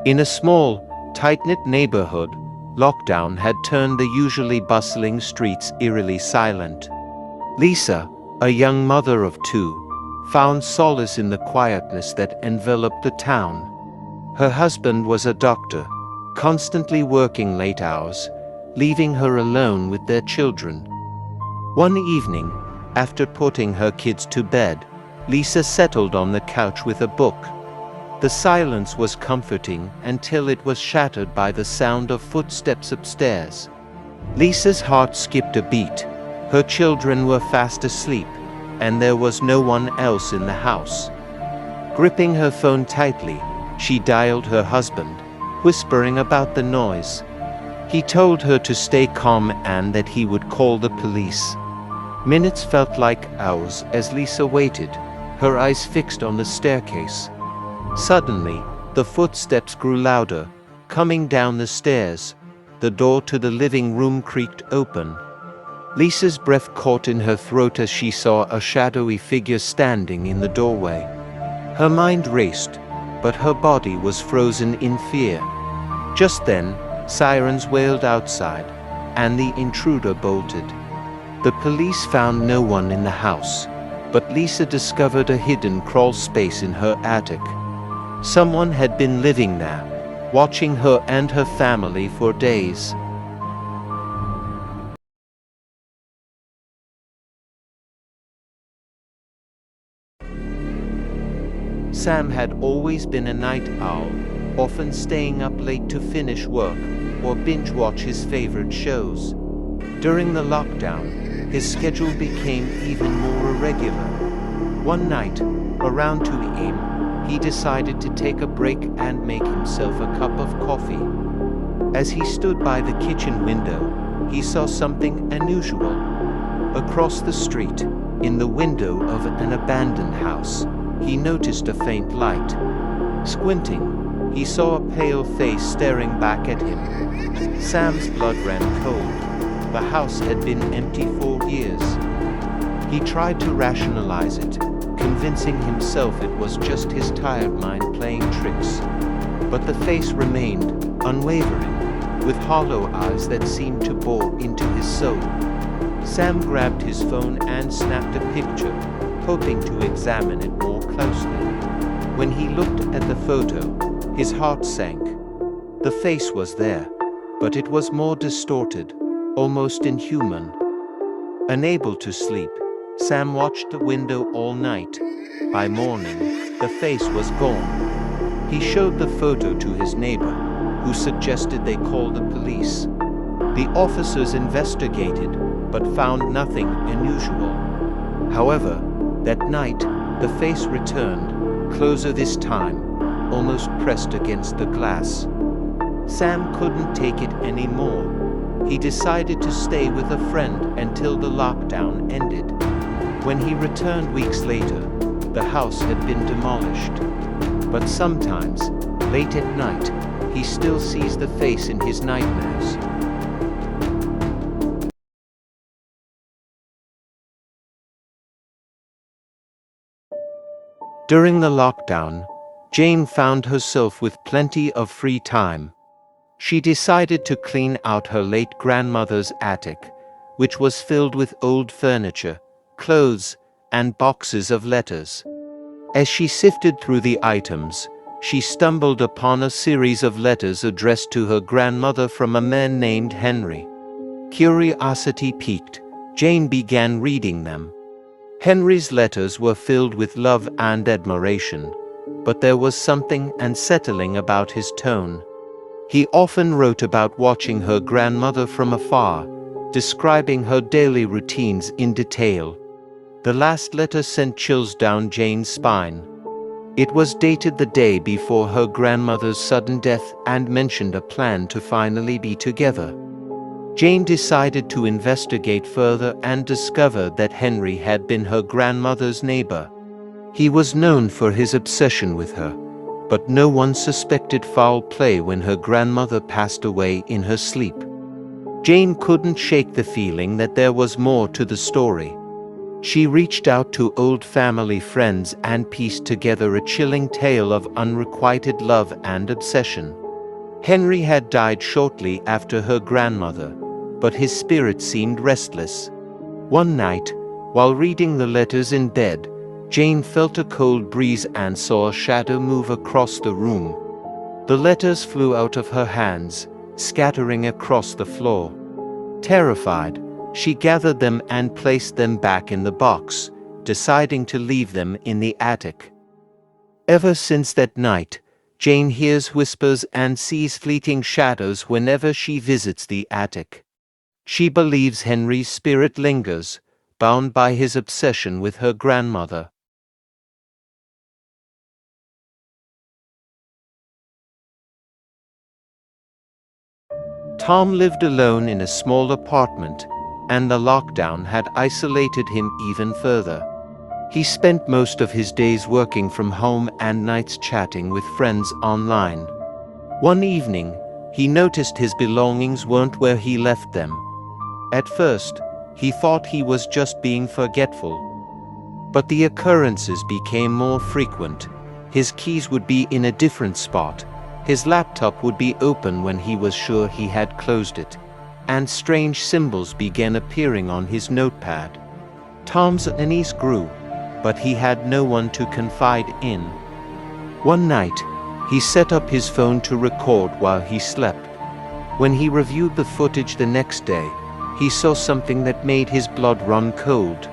In a small, tight-knit neighborhood, lockdown had turned the usually bustling streets eerily silent. Lisa, a young mother of two, found solace in the quietness that enveloped the town. Her husband was a doctor, constantly working late hours, leaving her alone with their children. One evening, after putting her kids to bed, Lisa settled on the couch with a book. The silence was comforting until it was shattered by the sound of footsteps upstairs. Lisa's heart skipped a beat. Her children were fast asleep, and there was no one else in the house. Gripping her phone tightly, she dialed her husband, whispering about the noise. He told her to stay calm and that he would call the police. Minutes felt like hours as Lisa waited, her eyes fixed on the staircase. Suddenly, the footsteps grew louder, coming down the stairs. The door to the living room creaked open. Lisa's breath caught in her throat as she saw a shadowy figure standing in the doorway. Her mind raced, but her body was frozen in fear. Just then, sirens wailed outside, and the intruder bolted. The police found no one in the house, but Lisa discovered a hidden crawl space in her attic. Someone had been living there, watching her and her family for days. Sam had always been a night owl, often staying up late to finish work or binge-watch his favorite shows. During the lockdown, his schedule became even more irregular. One night, around 2 a.m., he decided to take a break and make himself a cup of coffee. As he stood by the kitchen window, he saw something unusual. Across the street, in the window of an abandoned house, he noticed a faint light. Squinting, he saw a pale face staring back at him. Sam's blood ran cold. The house had been empty for years. He tried to rationalize it, convincing himself it was just his tired mind playing tricks. But the face remained, unwavering, with hollow eyes that seemed to bore into his soul. Sam grabbed his phone and snapped a picture, hoping to examine it more closely. When he looked at the photo, his heart sank. The face was there, but it was more distorted, almost inhuman. Unable to sleep, Sam watched the window all night. By morning, the face was gone. He showed the photo to his neighbor, who suggested they call the police. The officers investigated, but found nothing unusual. However, that night, the face returned, closer this time, almost pressed against the glass. Sam couldn't take it anymore. He decided to stay with a friend until the lockdown ended. When he returned weeks later, the house had been demolished. But sometimes, late at night, he still sees the face in his nightmares. During the lockdown, Jane found herself with plenty of free time. She decided to clean out her late grandmother's attic, which was filled with old furniture, clothes, and boxes of letters. As she sifted through the items, she stumbled upon a series of letters addressed to her grandmother from a man named Henry. Curiosity piqued, Jane began reading them. Henry's letters were filled with love and admiration, but there was something unsettling about his tone. He often wrote about watching her grandmother from afar, describing her daily routines in detail. The last letter sent chills down Jane's spine. It was dated the day before her grandmother's sudden death and mentioned a plan to finally be together. Jane decided to investigate further and discovered that Henry had been her grandmother's neighbor. He was known for his obsession with her, but no one suspected foul play when her grandmother passed away in her sleep. Jane couldn't shake the feeling that there was more to the story. She reached out to old family friends and pieced together a chilling tale of unrequited love and obsession. Henry had died shortly after her grandmother, but his spirit seemed restless. One night, while reading the letters in bed, Jane felt a cold breeze and saw a shadow move across the room. The letters flew out of her hands, scattering across the floor. Terrified, she gathered them and placed them back in the box, deciding to leave them in the attic. Ever since that night, Jane hears whispers and sees fleeting shadows whenever she visits the attic. She believes Henry's spirit lingers, bound by his obsession with her grandmother. Tom lived alone in a small apartment, and the lockdown had isolated him even further. He spent most of his days working from home and nights chatting with friends online. One evening, he noticed his belongings weren't where he left them. At first, he thought he was just being forgetful. But the occurrences became more frequent. His keys would be in a different spot. His laptop would be open when he was sure he had closed it. And strange symbols began appearing on his notepad. Tom's unease grew, but he had no one to confide in. One night, he set up his phone to record while he slept. When he reviewed the footage the next day, he saw something that made his blood run cold.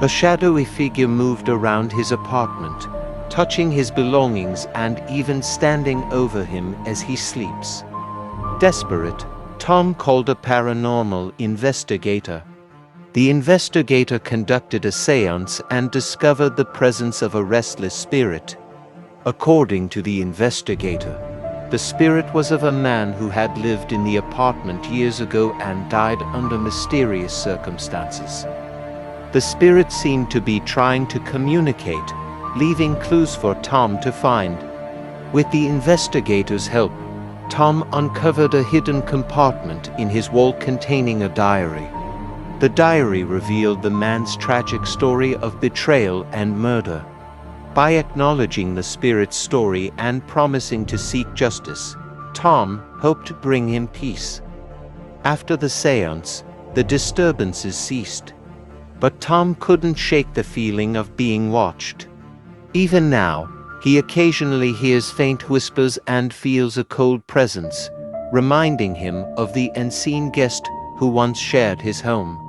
A shadowy figure moved around his apartment, touching his belongings and even standing over him as he sleeps. Desperate, Tom called a paranormal investigator. The investigator conducted a séance and discovered the presence of a restless spirit. According to the investigator, the spirit was of a man who had lived in the apartment years ago and died under mysterious circumstances. The spirit seemed to be trying to communicate, leaving clues for Tom to find. With the investigator's help, Tom uncovered a hidden compartment in his wall containing a diary. The diary revealed the man's tragic story of betrayal and murder. By acknowledging the spirit's story and promising to seek justice, Tom hoped to bring him peace. After the séance, the disturbances ceased. But Tom couldn't shake the feeling of being watched. Even now, he occasionally hears faint whispers and feels a cold presence, reminding him of the unseen guest who once shared his home.